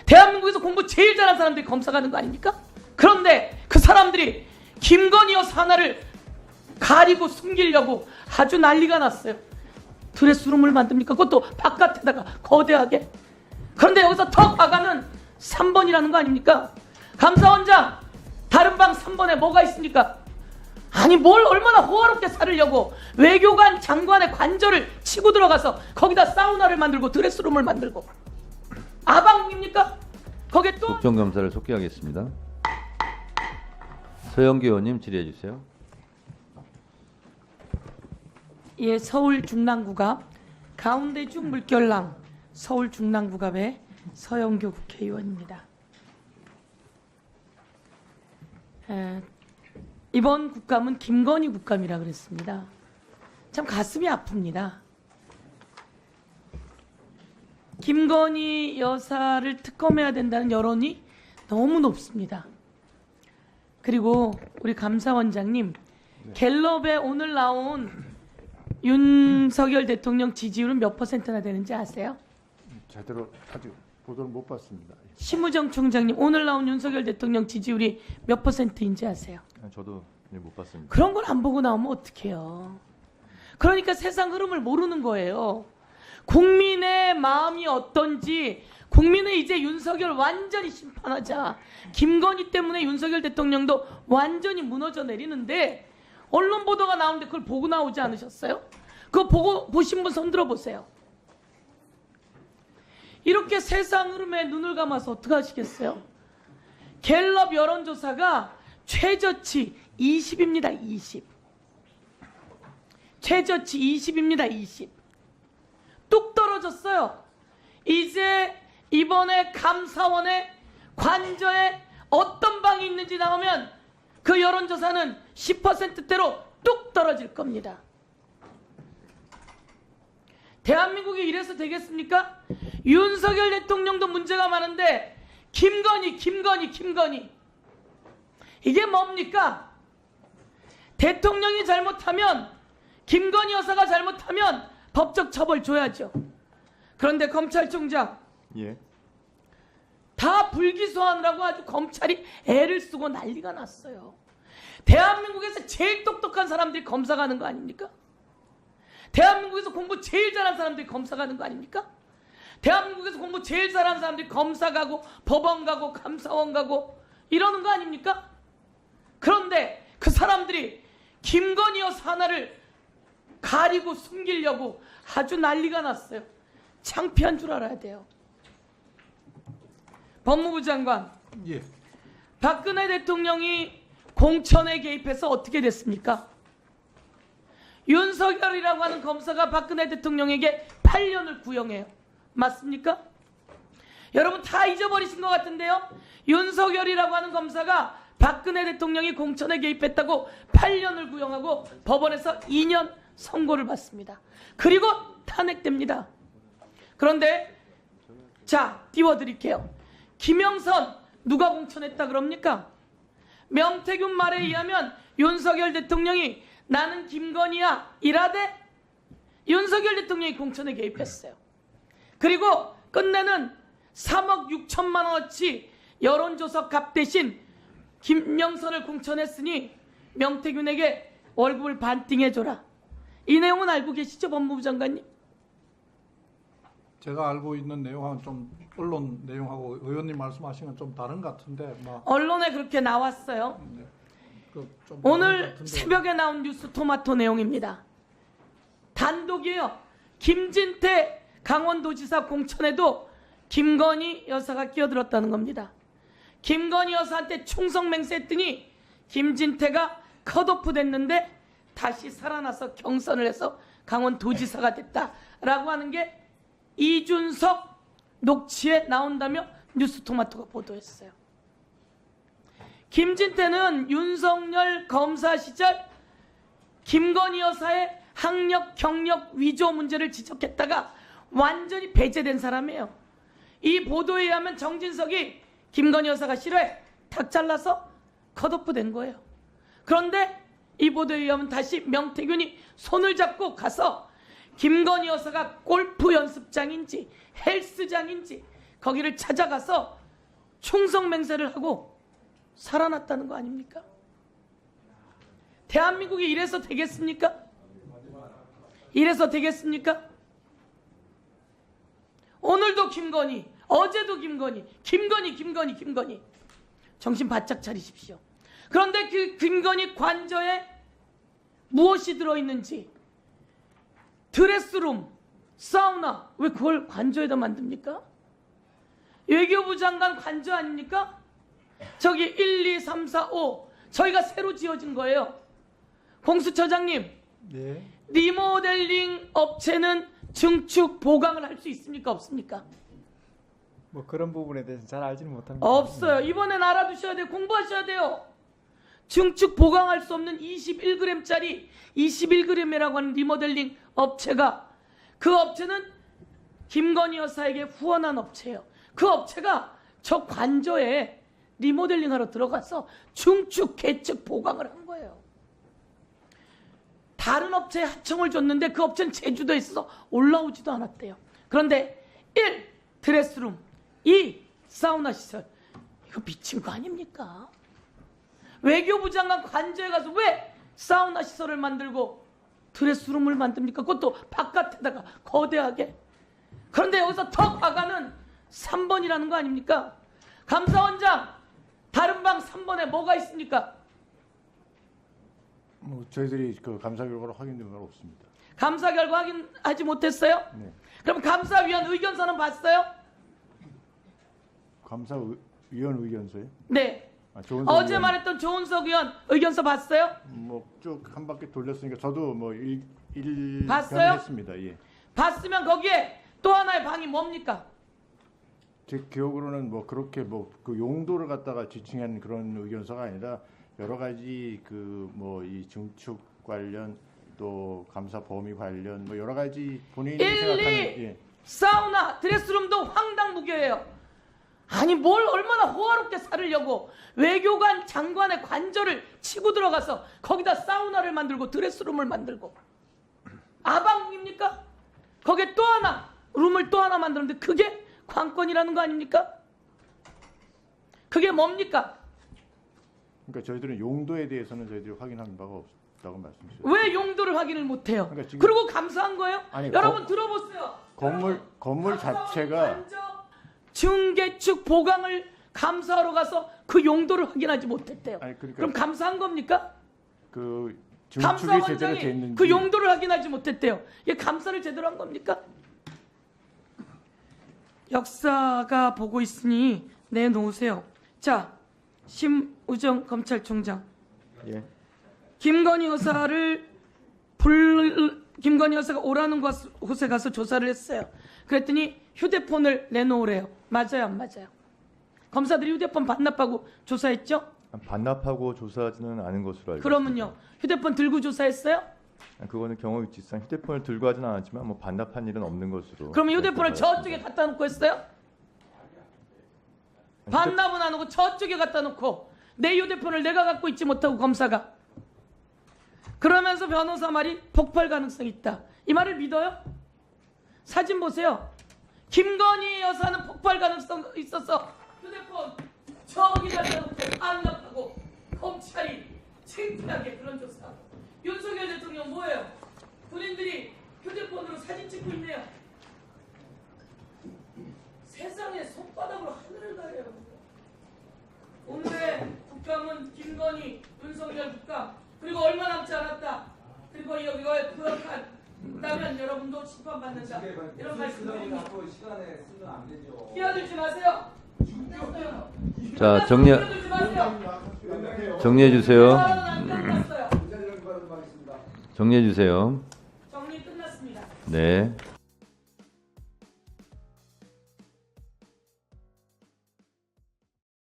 대한민국에서 공부 제일 잘하는 사람들이 검사가 하는 거 아닙니까? 그런데 그 사람들이 김건희 여사 하나를 가리고 숨기려고 아주 난리가 났어요. 드레스룸을 만듭니까? 그것도 바깥에다가 거대하게. 그런데 여기서 더 과감은 3번이라는 거 아닙니까? 감사원장, 다른 방 3번에 뭐가 있습니까? 아니 뭘 얼마나 호화롭게 살으려고 외교관 장관의 관절을 치고 들어가서 거기다 사우나를 만들고 드레스룸을 만들고 아방입니까? 거기에 또 국정감사를 속기하겠습니다. 서영기 의원님 질의해 주세요. 예, 서울 중랑구갑 가운데중 물결랑 서울 중랑구갑의 서영교 국회의원입니다. 이번 국감은 김건희 국감이라 그랬습니다. 참 가슴이 아픕니다. 김건희 여사를 특검해야 된다는 여론이 너무 높습니다. 그리고 우리 감사원장님, 갤럽에 오늘 나온 윤석열 대통령 지지율은 몇 퍼센트나 되는지 아세요? 제대로 아직 보도를 못 봤습니다. 심우정 총장님, 오늘 나온 윤석열 대통령 지지율이 몇 퍼센트인지 아세요? 저도 못 봤습니다. 그런 걸 안 보고 나오면 어떡해요. 그러니까 세상 흐름을 모르는 거예요. 국민의 마음이 어떤지, 국민은 이제 윤석열 완전히 심판하자. 김건희 때문에 윤석열 대통령도 완전히 무너져 내리는데 언론 보도가 나오는데 그걸 보고 나오지 않으셨어요? 그거 보고 보신 분 손 들어보세요. 이렇게 세상 흐름에 눈을 감아서 어떻게 하시겠어요? 갤럽 여론조사가 최저치 20입니다. 20. 최저치 20입니다. 20. 뚝 떨어졌어요. 이제 이번에 감사원의 관저에 어떤 방이 있는지 나오면 그 여론조사는 10%대로 뚝 떨어질 겁니다. 대한민국이 이래서 되겠습니까? 윤석열 대통령도 문제가 많은데 김건희 이게 뭡니까? 대통령이 잘못하면, 김건희 여사가 잘못하면 법적 처벌 줘야죠. 그런데 검찰총장, 예. 다 불기소하느라고 아주 검찰이 애를 쓰고 난리가 났어요. 대한민국에서 제일 똑똑한 사람들이 검사 가는 거 아닙니까? 대한민국에서 공부 제일 잘하는 사람들이 검사 가는 거 아닙니까? 대한민국에서 공부 제일 잘하는 사람들이 검사 가고 법원 가고 감사원 가고 이러는 거 아닙니까? 그런데 그 사람들이 김건희 여사 하나를 가리고 숨기려고 아주 난리가 났어요. 창피한 줄 알아야 돼요. 법무부 장관, 예. 박근혜 대통령이 공천에 개입해서 어떻게 됐습니까? 윤석열이라고 하는 검사가 박근혜 대통령에게 8년을 구형해요. 맞습니까? 여러분 다 잊어버리신 것 같은데요. 윤석열이라고 하는 검사가 박근혜 대통령이 공천에 개입했다고 8년을 구형하고 법원에서 2년 선고를 받습니다. 그리고 탄핵됩니다. 그런데 자, 띄워드릴게요. 김영선 누가 공천했다 그럽니까? 명태균 말에 의하면 윤석열 대통령이 나는 김건희야 이라되 윤석열 대통령이 공천에 개입했어요. 그리고 끝내는 3억 6천만 원어치 여론조사 값 대신 김영선을 공천했으니 명태균에게 월급을 반띵해줘라. 이 내용은 알고 계시죠, 법무부 장관님? 제가 알고 있는 내용하고는 좀 언론 내용하고 의원님 말씀하신 건 좀 다른 것 같은데, 언론에 그렇게 나왔어요. 좀 오늘 다른 것 같은데. 새벽에 나온 뉴스 토마토 내용입니다. 단독이에요. 김진태 강원도지사 공천에도 김건희 여사가 끼어들었다는 겁니다. 김건희 여사한테 충성 맹세했더니 김진태가 컷오프 됐는데 다시 살아나서 경선을 해서 강원도지사가 됐다라고 하는 게 이준석 녹취에 나온다며 뉴스토마토가 보도했어요. 김진태는 윤석열 검사 시절 김건희 여사의 학력, 경력, 위조 문제를 지적했다가 완전히 배제된 사람이에요. 이 보도에 의하면 정진석이 김건희 여사가 싫어해 탁 잘라서 컷오프 된 거예요. 그런데 이 보도에 의하면 다시 명태균이 손을 잡고 가서 김건희 여사가 골프 연습장인지 헬스장인지 거기를 찾아가서 충성 맹세를 하고 살아났다는 거 아닙니까? 대한민국이 이래서 되겠습니까? 이래서 되겠습니까? 오늘도 김건희, 어제도 김건희. 정신 바짝 차리십시오. 그런데 그 김건희 관저에 무엇이 들어있는지, 드레스룸, 사우나, 왜 그걸 관저에다 만듭니까? 외교부 장관 관저 아닙니까? 저기 1, 2, 3, 4, 5 저희가 새로 지어진 거예요. 공수처장님, 네. 리모델링 업체는 증축 보강을 할 수 있습니까? 없습니까? 뭐 그런 부분에 대해서 잘 알지는 못합니다. 없어요. 이번엔 알아두셔야 돼요. 공부하셔야 돼요. 증축 보강할 수 없는 21g짜리 21g이라고 하는 리모델링 업체가, 그 업체는 김건희 여사에게 후원한 업체예요. 그 업체가 저 관저에 리모델링 하러 들어가서 증축, 개축, 보강을 한 거예요. 다른 업체에 하청을 줬는데 그 업체는 제주도에 있어서 올라오지도 않았대요. 그런데 1. 드레스룸, 2. 사우나 시설. 이거 미친 거 아닙니까? 외교부 장관 관저에 가서 왜 사우나 시설을 만들고 드레스룸을 만듭니까? 그것도 바깥에다가 거대하게. 그런데 여기서 더 과가는 3번이라는 거 아닙니까? 감사원장, 다른 방 3번에 뭐가 있습니까? 뭐 저희들이 그 감사 결과로 확인된 건 없습니다. 감사 결과 확인하지 못했어요? 네. 그럼 감사위원 의견서는 봤어요? 감사위원 의견서요? 네. 조은석 어제 의원, 말했던 조은석 의원 의견서 봤어요? 뭐쭉 한 바퀴 돌렸으니까 저도 뭐 봤어요? 했습니다. 예. 봤으면 거기에 또 하나의 방이 뭡니까? 제 기억으로는 뭐 그렇게 뭐 그 용도를 갖다가 지칭한 그런 의견서가 아니라 여러 가지 그 뭐 이 증축 관련 또 감사 범위 관련 뭐 여러 가지 본인이 1, 2 생각하는 예. 사우나, 드레스룸도 황당무계예요. 아니 뭘 얼마나 호화롭게 살으려고 외교관 장관의 관저를 치고 들어가서 거기다 사우나를 만들고 드레스룸을 만들고 아방입니까? 거기에 또 하나 룸을 또 하나 만들었는데 그게 관건이라는 거 아닙니까? 그게 뭡니까? 그러니까 저희들은 용도에 대해서는 저희들이 확인한 바가 없다고 말씀드렸어요. 왜 용도를 확인을 못해요? 그러니까 지금- 그리고 감사한 거예요? 아니, 여러분 들어보세요. 건물 자체가 증개축 보강을 감사하러 가서 그 용도를 확인하지 못했대요. 아니, 그러니까 그럼 감사한 겁니까? 그 증축이 제대로 돼 감사원장이 있는지 그 용도를 확인하지 못했대요. 이게 감사를 제대로 한 겁니까? 역사가 보고 있으니 내놓으세요. 자, 심우정 검찰총장. 예. 김건희 여사가 오라는 곳에 가서 조사를 했어요. 그랬더니 휴대폰을 내놓으래요. 맞아요, 안 맞아요? 검사들이 휴대폰 반납하고 조사했죠? 반납하고 조사하지는 않은 것으로 알고 그러면요, 휴대폰 들고 조사했어요? 있습니다. 그거는 경호 위치상 휴대폰을 들고 하진 않았지만 뭐 반납한 일은 없는 것으로. 그러면 휴대폰을 알고 저쪽에 있습니다. 갖다 놓고 했어요? 반납은 안 하고 저쪽에 갖다 놓고 내 휴대폰을 내가 갖고 있지 못하고 검사가 그러면서 변호사 말이 폭발 가능성이 있다. 이 말을 믿어요? 사진 보세요. 김건희 여사는 폭발 가능성 있어서 휴대폰 저기다 놓고 반납하고 검찰이 창피하게 그런 조사. 윤석열 대통령 뭐예요? 군인들이 휴대폰으로 사진 찍고 있네요. 세상에 손바닥으로 하늘을 가려요. 오늘의 국감은 김건희, 윤석열 국감, 그리고 얼마 남지 않았다. 그리고 여기가 부역한 있다면 여러분도 심판받는다. 이런 말씀드립니다. 끼어들지 마세요. 자, 끼어들지 마세요. 정리해 주세요. 안 끝났어요. 정리해 주세요. 정리 끝났습니다. 네.